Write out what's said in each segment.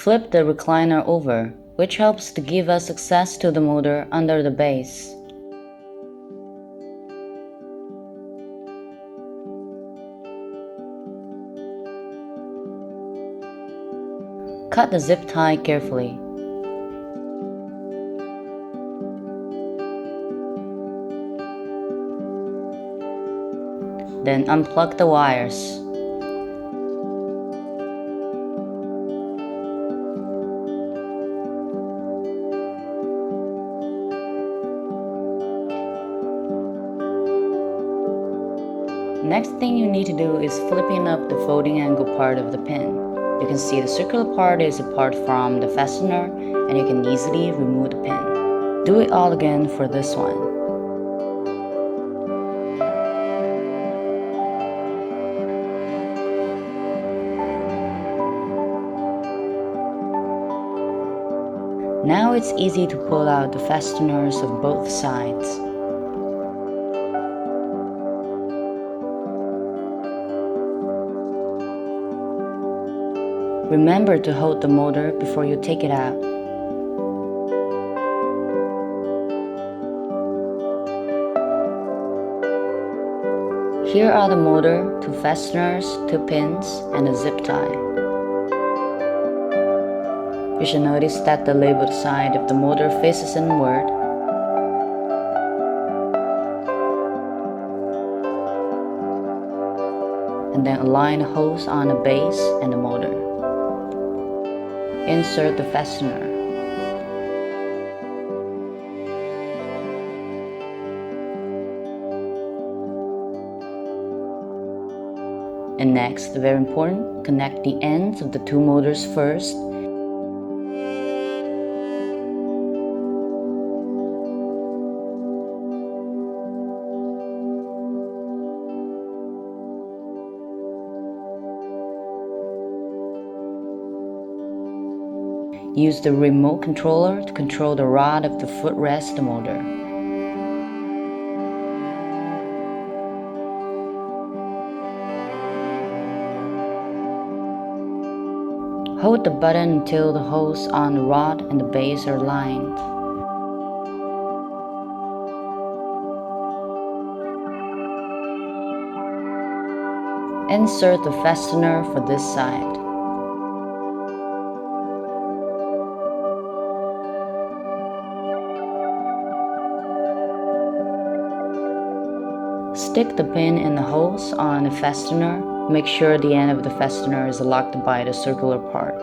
Flip the recliner over, which helps to give us access to the motor under the base. Cut the zip tie carefully. Then unplug the wires. Next thing you need to do is flipping up the folding angle part of the pin. You can see the circular part is apart from the fastener and you can easily remove the pin. Do it all again for this one. Now it's easy to pull out the fasteners of both sides. Remember to hold the motor before you take it out. Here are the motor, 2 fasteners, 2 pins, and a zip tie. You should notice that the labeled side of the motor faces inward. And then align the hose on the base and the motor. Insert the fastener. And next, very important, connect the ends of the 2 motors first. Use the remote controller to control the rod of the footrest motor. Hold the button until the holes on the rod and the base are lined. Insert the fastener for this side. Stick the pin in the holes on the fastener. Make sure the end of the fastener is locked by the circular part.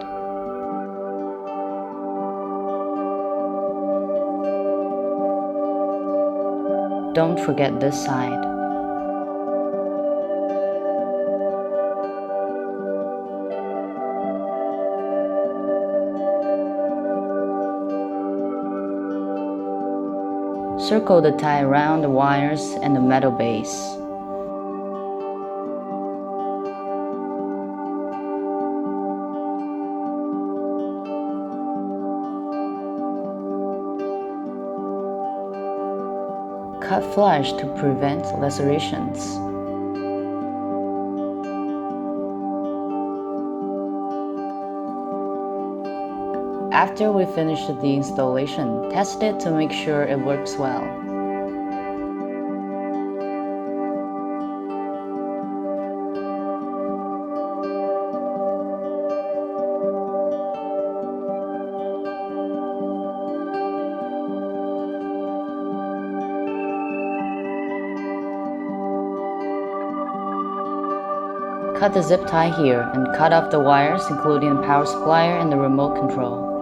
Don't forget this side. Circle the tie around the wires and the metal base. Cut flush to prevent lacerations. After we finish the installation, test it to make sure it works well. Cut the zip tie here and cut off the wires including the power supply and the remote control.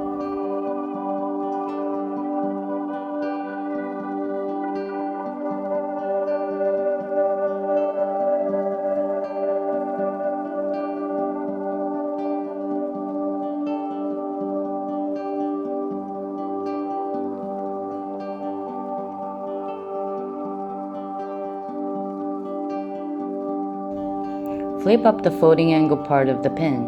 Flip up the folding angle part of the pin.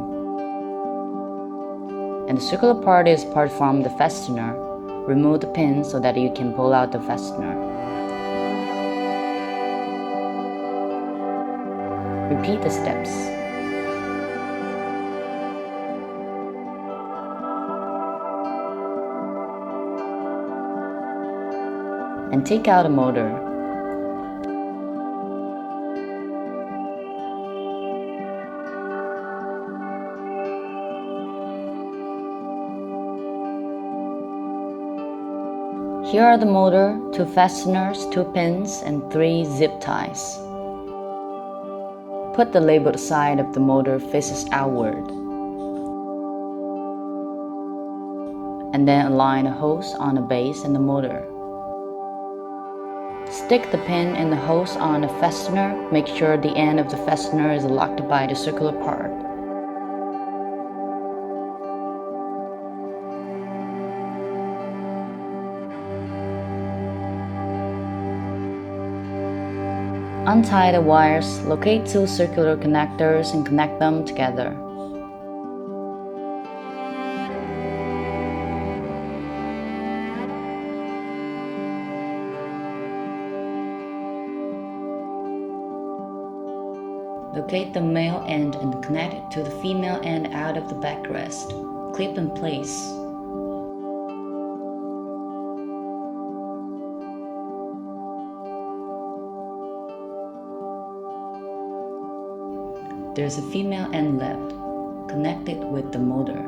And the circular part is part from the fastener. Remove the pin so that you can pull out the fastener. Repeat the steps. and take out the motor. Here are the motor, 2 fasteners, 2 pins, and 3 zip ties. Put the labeled side of the motor faces outward, and then align the hose on the base and the motor. Stick the pin in the hose on the fastener. Make sure the end of the fastener is locked by the circular part. Untie the wires, locate 2 circular connectors and connect them together. Locate the male end and connect it to the female end out of the backrest. Clip in place. There's a female end left. Connect it with the motor.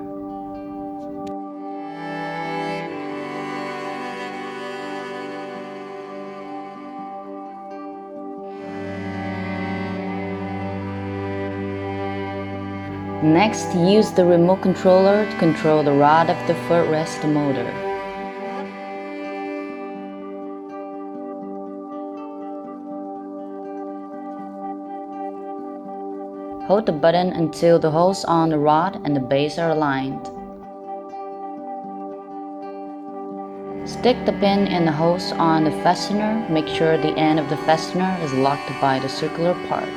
Next, use the remote controller to control the rod of the footrest motor. Hold the button until the holes on the rod and the base are aligned. Stick the pin in the hose on the fastener. Make sure the end of the fastener is locked by the circular part.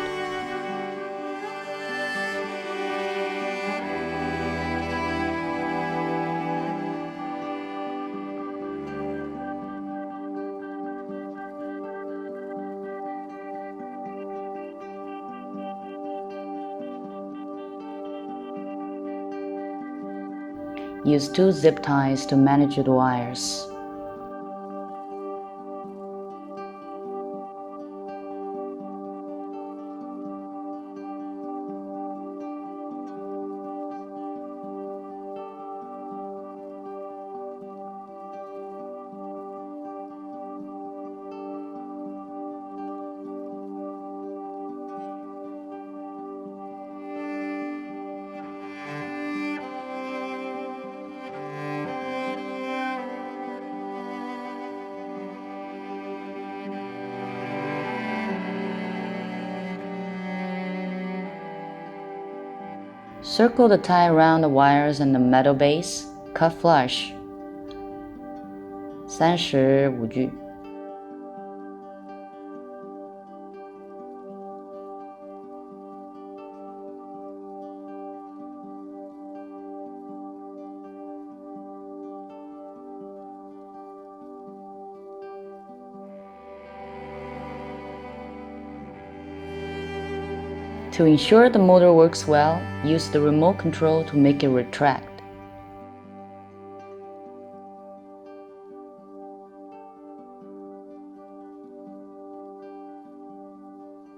Use 2 zip ties to manage the wires. Circle the tie around the wires and the metal base. Cut flush. 35句。To ensure the motor works well, use the remote control to make it retract.